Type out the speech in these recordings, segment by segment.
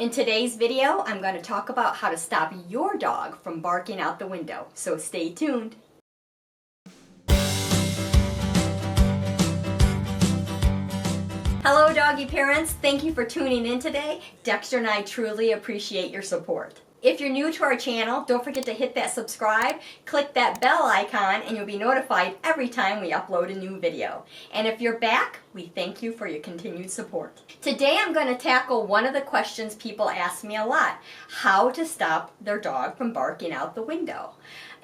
In today's video, I'm going to talk about how to stop your dog from barking out the window, so stay tuned. Hello doggy parents, thank you for tuning in today. Dexter and I truly appreciate your support. If you're new to our channel, don't forget to hit that subscribe, click that bell icon, and you'll be notified every time we upload a new video. And if you're back, we thank you for your continued support. Today I'm going to tackle one of the questions people ask me a lot: how to stop their dog from barking out the window.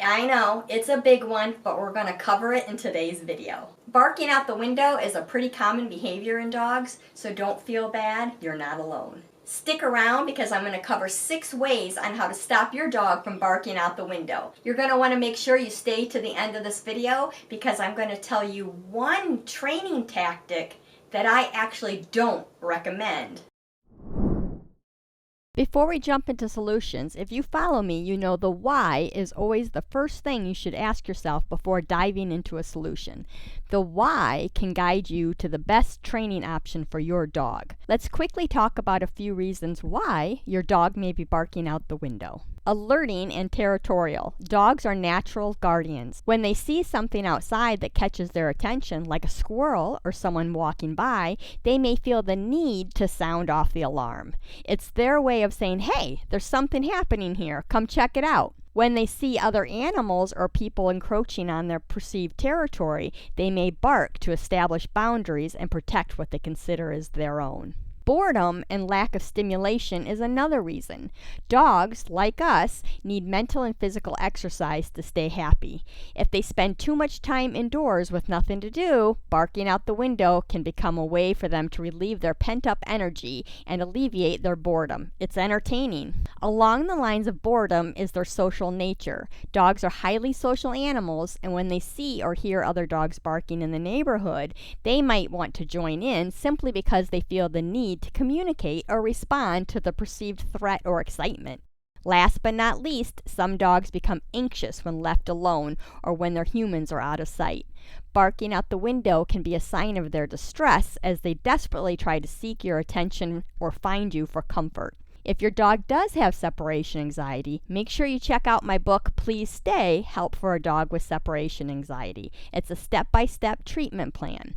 I know, it's a big one, but we're going to cover it in today's video. Barking out the window is a pretty common behavior in dogs, so don't feel bad, you're not alone. Stick around because I'm going to cover 6 ways on how to stop your dog from barking out the window. You're going to want to make sure you stay to the end of this video because I'm going to tell you one training tactic that I actually don't recommend. Before we jump into solutions, if you follow me, you know the why is always the first thing you should ask yourself before diving into a solution. The why can guide you to the best training option for your dog. Let's quickly talk about a few reasons why your dog may be barking out the window. Alerting and territorial. Dogs are natural guardians. When they see something outside that catches their attention, like a squirrel or someone walking by, they may feel the need to sound off the alarm. It's their way of saying, hey, there's something happening here, come check it out. When they see other animals or people encroaching on their perceived territory, they may bark to establish boundaries and protect what they consider as their own. Boredom and lack of stimulation is another reason. Dogs, like us, need mental and physical exercise to stay happy. If they spend too much time indoors with nothing to do, barking out the window can become a way for them to relieve their pent-up energy and alleviate their boredom. It's entertaining. Along the lines of boredom is their social nature. Dogs are highly social animals, and when they see or hear other dogs barking in the neighborhood, they might want to join in simply because they feel the need to communicate or respond to the perceived threat or excitement. Last but not least, some dogs become anxious when left alone or when their humans are out of sight. Barking out the window can be a sign of their distress as they desperately try to seek your attention or find you for comfort. If your dog does have separation anxiety, make sure you check out my book, Please Stay, Help for a Dog with Separation Anxiety. It's a step-by-step treatment plan.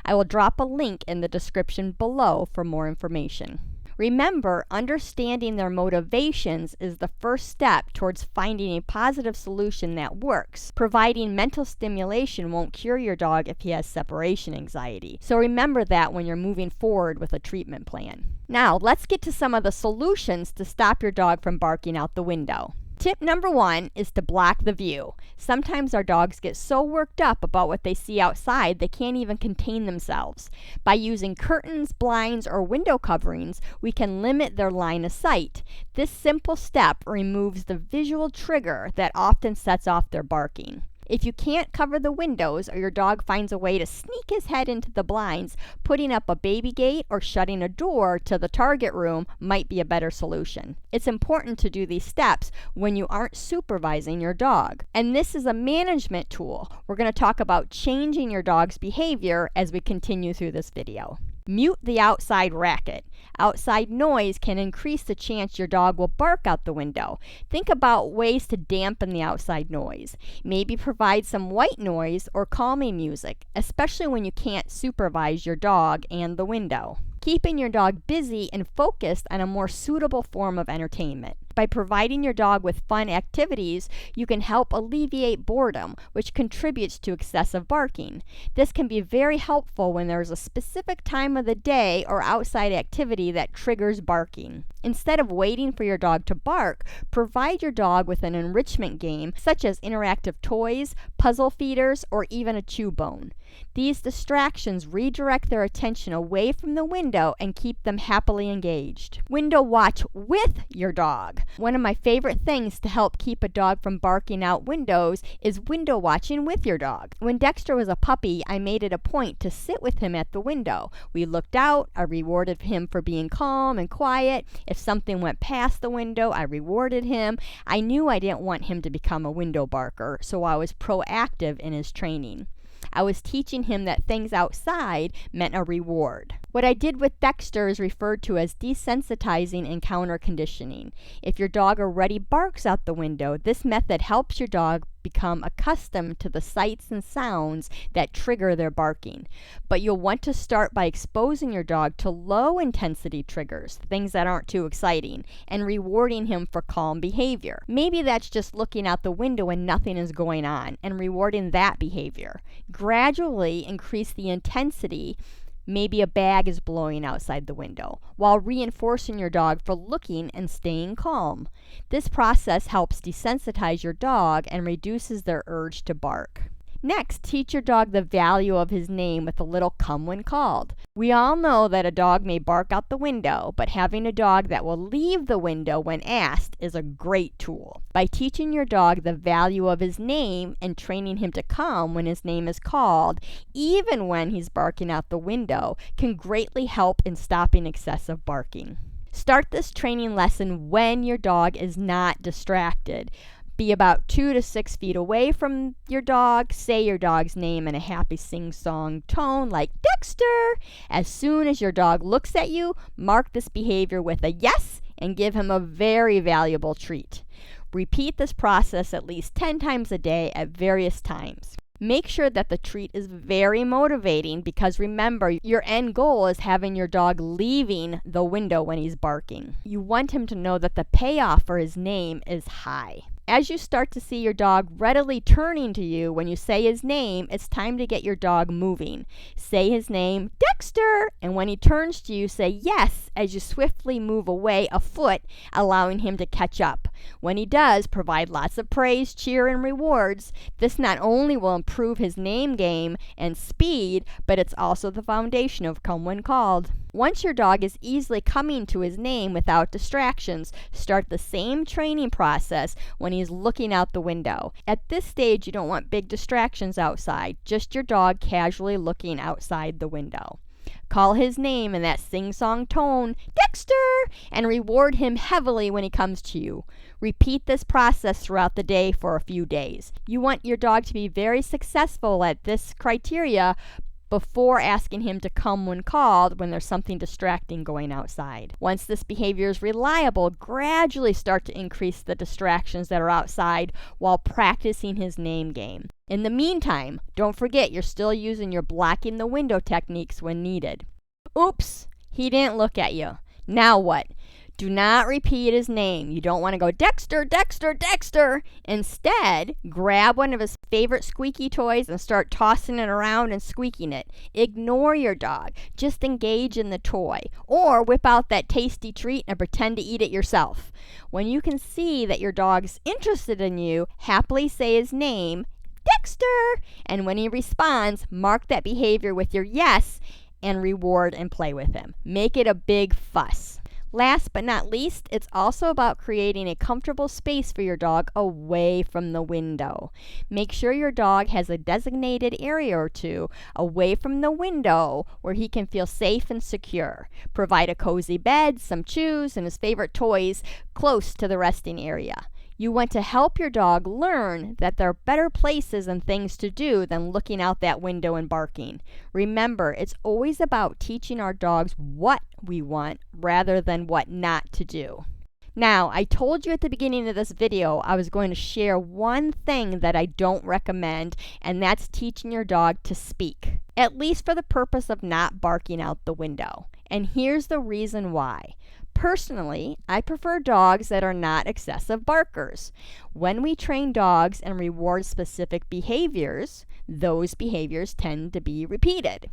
I will drop a link in the description below for more information. Remember, understanding their motivations is the first step towards finding a positive solution that works. Providing mental stimulation won't cure your dog if he has separation anxiety. So remember that when you're moving forward with a treatment plan. Now, let's get to some of the solutions to stop your dog from barking out the window. Tip number 1 is to block the view. Sometimes our dogs get so worked up about what they see outside they can't even contain themselves. By using curtains, blinds, or window coverings, we can limit their line of sight. This simple step removes the visual trigger that often sets off their barking. If you can't cover the windows or your dog finds a way to sneak his head into the blinds, putting up a baby gate or shutting a door to the target room might be a better solution. It's important to do these steps when you aren't supervising your dog. And this is a management tool. We're going to talk about changing your dog's behavior as we continue through this video. Mute the outside racket. Outside noise can increase the chance your dog will bark out the window. Think about ways to dampen the outside noise. Maybe provide some white noise or calming music, especially when you can't supervise your dog and the window. Keeping your dog busy and focused on a more suitable form of entertainment. By providing your dog with fun activities, you can help alleviate boredom, which contributes to excessive barking. This can be very helpful when there is a specific time of the day or outside activity that triggers barking. Instead of waiting for your dog to bark, provide your dog with an enrichment game such as interactive toys, puzzle feeders, or even a chew bone. These distractions redirect their attention away from the window and keep them happily engaged. Window watch with your dog. One of my favorite things to help keep a dog from barking out windows is window watching with your dog. When Dexter was a puppy, I made it a point to sit with him at the window. We looked out, I rewarded him for being calm and quiet. If something went past the window, I rewarded him. I knew I didn't want him to become a window barker, so I was proactive in his training. I was teaching him that things outside meant a reward. What I did with Dexter is referred to as desensitizing and counter conditioning. If your dog already barks out the window, this method helps your dog become accustomed to the sights and sounds that trigger their barking. But you'll want to start by exposing your dog to low intensity triggers, things that aren't too exciting, and rewarding him for calm behavior. Maybe that's just looking out the window and nothing is going on, and rewarding that behavior. Gradually increase the intensity. Maybe a bag is blowing outside the window, while reinforcing your dog for looking and staying calm. This process helps desensitize your dog and reduces their urge to bark. Next, teach your dog the value of his name with a little come when called. We all know that a dog may bark out the window, but having a dog that will leave the window when asked is a great tool. By teaching your dog the value of his name and training him to come when his name is called, even when he's barking out the window, can greatly help in stopping excessive barking. Start this training lesson when your dog is not distracted. Be about 2 to 6 feet away from your dog. Say your dog's name in a happy sing-song tone like Dexter. As soon as your dog looks at you, mark this behavior with a yes and give him a very valuable treat. Repeat this process at least 10 times a day at various times. Make sure that the treat is very motivating because remember, your end goal is having your dog leaving the window when he's barking. You want him to know that the payoff for his name is high. As you start to see your dog readily turning to you when you say his name, it's time to get your dog moving. Say his name, Dexter, and when he turns to you, say yes as you swiftly move away a foot, allowing him to catch up. When he does, provide lots of praise, cheer, and rewards. This not only will improve his name game and speed, but it's also the foundation of come when called. Once your dog is easily coming to his name without distractions, start the same training process when he's looking out the window. At this stage, you don't want big distractions outside, just your dog casually looking outside the window. Call his name in that sing-song tone, Dexter, and reward him heavily when he comes to you. Repeat this process throughout the day for a few days. You want your dog to be very successful at this criteria before asking him to come when called when there's something distracting going outside. Once this behavior is reliable, gradually start to increase the distractions that are outside while practicing his name game. In the meantime, don't forget you're still using your blocking the window techniques when needed. Oops, he didn't look at you. Now what? Do not repeat his name. You don't want to go, Dexter, Dexter, Dexter. Instead, grab one of his favorite squeaky toys and start tossing it around and squeaking it. Ignore your dog. Just engage in the toy. Or whip out that tasty treat and pretend to eat it yourself. When you can see that your dog's interested in you, happily say his name, Dexter. And when he responds, mark that behavior with your yes and reward and play with him. Make it a big fuss. Last but not least, it's also about creating a comfortable space for your dog away from the window. Make sure your dog has a designated area or two away from the window where he can feel safe and secure. Provide a cozy bed, some chews, and his favorite toys close to the resting area. You want to help your dog learn that there are better places and things to do than looking out that window and barking. Remember, it's always about teaching our dogs what we want rather than what not to do. Now, I told you at the beginning of this video I was going to share one thing that I don't recommend, and that's teaching your dog to speak, at least for the purpose of not barking out the window. And here's the reason why. Personally, I prefer dogs that are not excessive barkers. When we train dogs and reward specific behaviors, those behaviors tend to be repeated.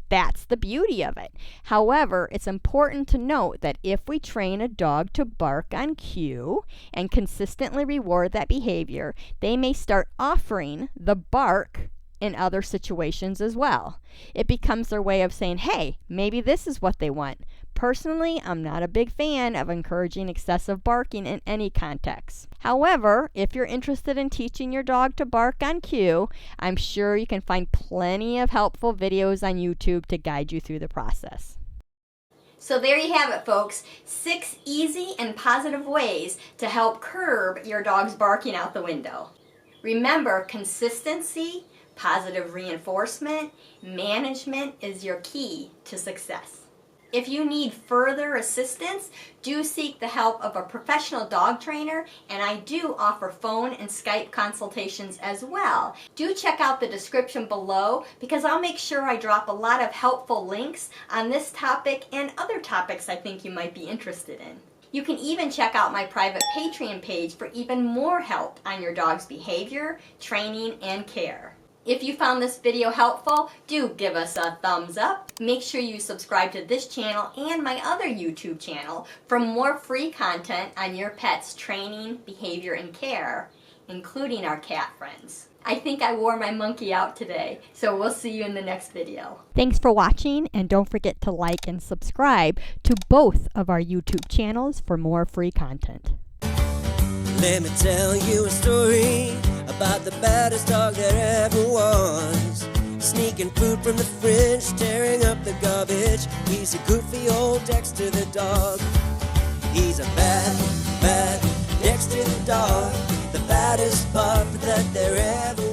That's the beauty of it. However, it's important to note that if we train a dog to bark on cue and consistently reward that behavior, they may start offering the bark in other situations as well. It becomes their way of saying, hey, maybe this is what they want. Personally, I'm not a big fan of encouraging excessive barking in any context. However, if you're interested in teaching your dog to bark on cue, I'm sure you can find plenty of helpful videos on YouTube to guide you through the process. So there you have it, folks. 6 easy and positive ways to help curb your dog's barking out the window. Remember, consistency, Positive reinforcement, management is your key to success. If you need further assistance, do seek the help of a professional dog trainer, and I do offer phone and Skype consultations as well. Do check out the description below because I'll make sure I drop a lot of helpful links on this topic and other topics I think you might be interested in. You can even check out my private Patreon page for even more help on your dog's behavior, training, and care. If you found this video helpful, do give us a thumbs up. Make sure you subscribe to this channel and my other YouTube channel for more free content on your pet's training, behavior, and care, including our cat friends. I think I wore my monkey out today, so we'll see you in the next video. Thanks for watching, and don't forget to like and subscribe to both of our YouTube channels for more free content. Let me tell you a story about the baddest dog there ever was. Sneaking food from the fridge, tearing up the garbage. He's a goofy old Dexter the dog. He's a bad Dexter the dog, the baddest pup that there ever